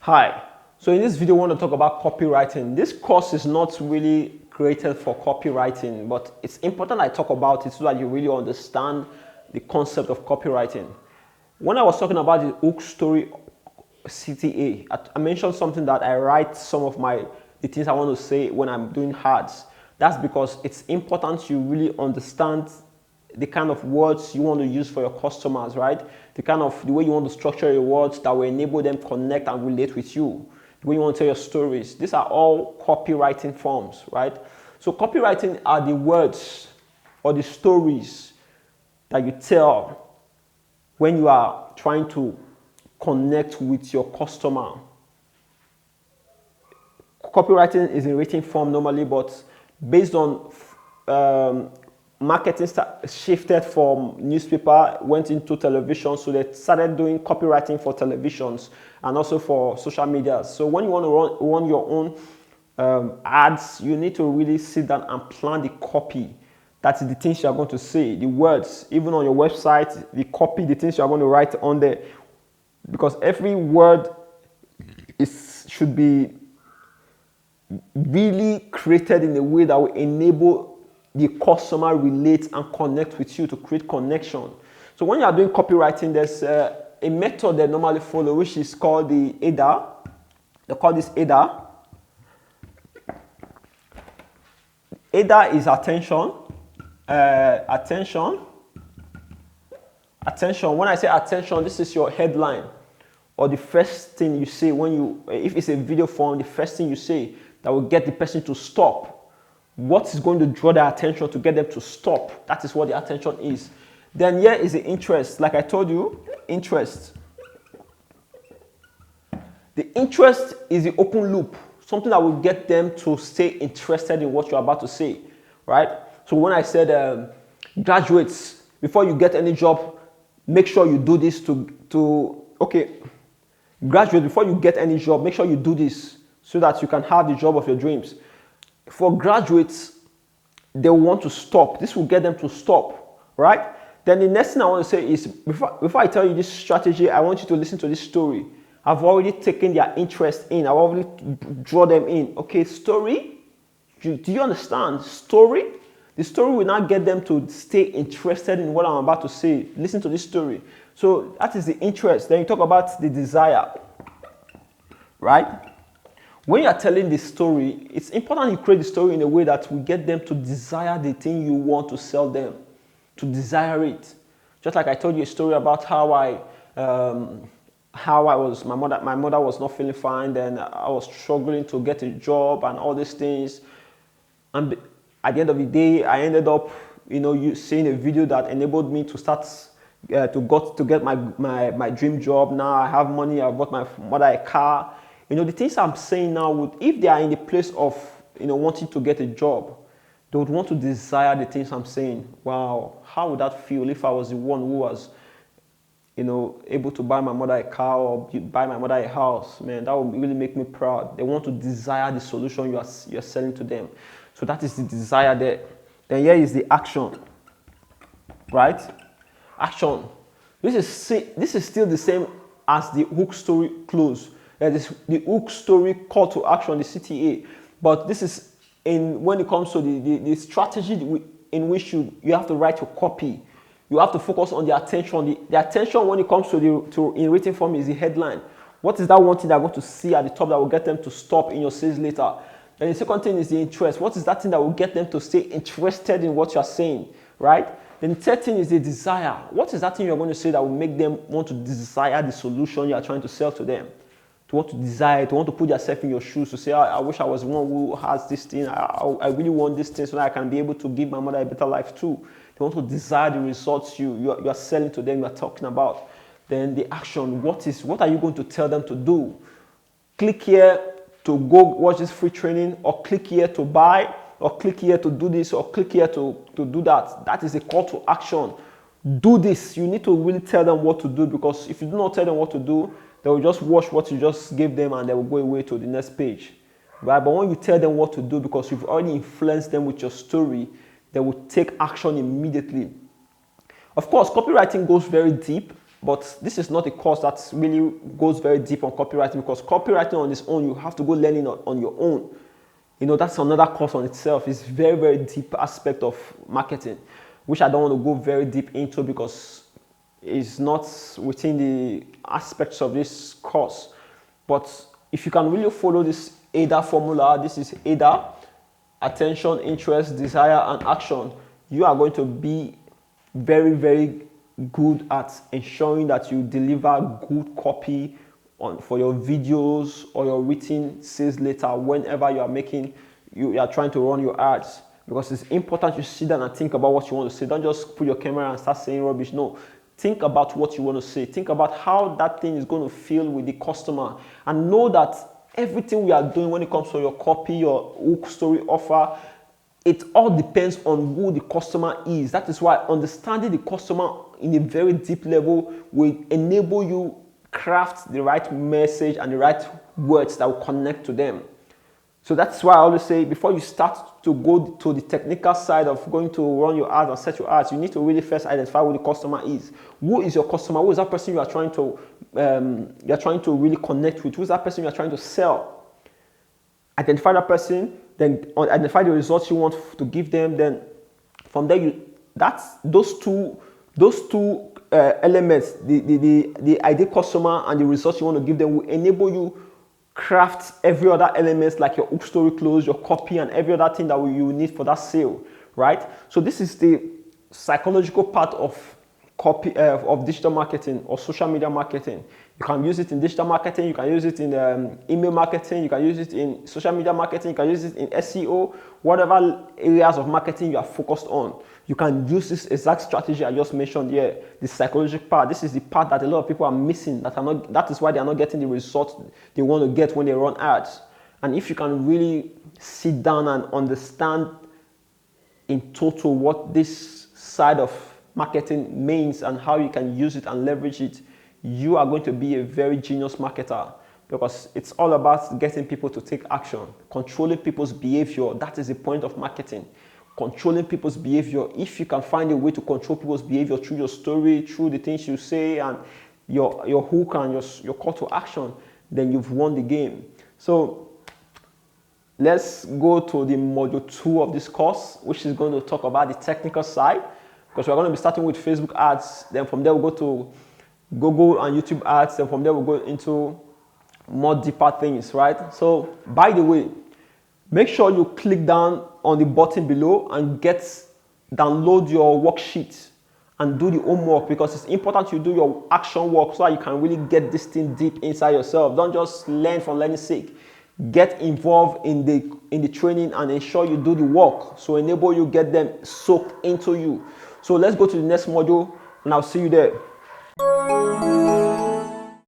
Hi, so in this video I want to talk about copywriting. This course is not really created for copywriting, but it's important I talk about it so that you really understand the concept of copywriting. When I was talking about the hook story CTA, I mentioned something that I write some of the things I want to say when I'm doing ads. That's because it's important you really understand the kind of words you want to use for your customers, right? The way you want to structure your words that will enable them connect and relate with you. The way you want to tell your stories. These are all copywriting forms, right? So copywriting are the words or the stories that you tell when you are trying to connect with your customer. Copywriting is in written form normally, but based on marketing shifted from newspaper, went into television, so they started doing copywriting for televisions and also for social media. So when you want to run your own ads, you need to really sit down and plan the copy. That's the things you are going to say, the words, even on your website, the copy, the things you are going to write on there. Because every word should be really created in a way that will enable the customer relate and connect with you to create connection. So when you are doing copywriting, there's a method they normally follow, which is called the AIDA. They call this AIDA. AIDA is attention, attention. When I say attention, this is your headline or the first thing you say if it's a video form, the first thing you say that will get the person to stop. What is going to draw their attention to get them to stop? That is what the attention is. Then here is the interest. Like I told you, interest. The interest is the open loop, something that will get them to stay interested in what you're about to say, right? So when I said graduates, before you get any job, make sure you do this graduate, before you get any job, make sure you do this so that you can have the job of your dreams. For graduates, they want to stop. This will get them to stop, right? Then the next thing I want to say is, before I tell you this strategy, I want you to listen to this story. I've already taken their interest in. I've already draw them in. Okay, story. Do you understand? Story. The story will now get them to stay interested in what I'm about to say. Listen to this story. So that is the interest. Then you talk about the desire, right? When you are telling the story, it's important you create the story in a way that will get them to desire the thing you want to sell them, to desire it. Just like I told you a story about how my mother was not feeling fine, then I was struggling to get a job and all these things. And at the end of the day, I ended up, seeing a video that enabled me to start to get my dream job. Now I have money. I bought my mother a car. The things I'm saying now, if they are in the place of, wanting to get a job, they would want to desire the things I'm saying. Wow, how would that feel if I was the one who was, able to buy my mother a car or buy my mother a house? Man, that would really make me proud. They want to desire the solution you're selling to them. So that is the desire there. Then here is the action, right? Action. This is still the same as the hook story close. The hook story call to action, the CTA. But this is when it comes to the strategy in which you have to write your copy. You have to focus on the attention. The attention when it comes to in written form is the headline. What is that one thing they're going to see at the top that will get them to stop in your sales later? And the second thing is the interest. What is that thing that will get them to stay interested in what you're saying, right? Then the third thing is the desire. What is that thing you're going to say that will make them want to desire the solution you are trying to sell to them? To want to desire, to want to put yourself in your shoes, to say, I wish I was one who has this thing. I really want this thing so that I can be able to give my mother a better life too. They want to desire the results you are selling to them, you are talking about. Then the action, what are you going to tell them to do? Click here to go watch this free training, or click here to buy, or click here to do this, or click here to do that. That is a call to action. Do this. You need to really tell them what to do, because if you do not tell them what to do, they will just watch what you just gave them and they will go away to the next page, right? But when you tell them what to do, because you've already influenced them with your story, they will take action immediately. Of course, copywriting goes very deep, But this is not a course that really goes very deep on copywriting, because copywriting on its own, you have to go learning on your own. That's another course on itself. It's very, very deep aspect of marketing, which I don't want to go very deep into because it's not within the aspects of this course. But if you can really follow this AIDA formula, this is AIDA: attention, interest, desire, and action. You are going to be very, very good at ensuring that you deliver good copy for your videos or your written sales letter whenever you are trying to run your ads. Because it's important you sit down and think about what you want to say. Don't just put your camera and start saying rubbish. No, think about what you want to say. Think about how that thing is going to feel with the customer, and know that everything we are doing when it comes to your copy, your hook, story, offer, it all depends on who the customer is. That is why understanding the customer in a very deep level will enable you craft the right message and the right words that will connect to them. So that's why I always say, before you start to go to the technical side of going to run your ads and set your ads, you need to really first identify who the customer is. Who is your customer? Who is that person you are trying to really connect with? Who is that person you are trying to sell? Identify that person, then identify the results you want to give them. Then from there, those two elements, the ideal customer and the results you want to give them, will enable you craft every other elements like your hook, story, close, your copy, and every other thing that you need for that sale, right? So this is the psychological part of copy of digital marketing or social media marketing. You can use it in digital marketing, you can use it in email marketing, you can use it in social media marketing, you can use it in SEO, whatever areas of marketing you are focused on. You can use this exact strategy I just mentioned here, the psychological part. This is the part that a lot of people are missing, that is why they are not getting the results they want to get when they run ads. And if you can really sit down and understand in total what this side of marketing means and how you can use it and leverage it, you are going to be a very genius marketer, because it's all about getting people to take action, controlling people's behavior. That is the point of marketing, controlling people's behavior. If you can find a way to control people's behavior through your story, through the things you say, and your hook and your call to action, then you've won the game. So let's go to the module 2 of this course, which is going to talk about the technical side, because we're going to be starting with Facebook ads. Then from there we'll go to Google and YouTube ads, and from there we'll go into more deeper things, right? So by the way, make sure you click down on the button below and download your worksheet and do the homework, because it's important you do your action work so that you can really get this thing deep inside yourself. Don't just learn for learning's sake. Get involved in the training and ensure you do the work, so enable you get them soaked into you. So let's go to the next module, and I'll see you there.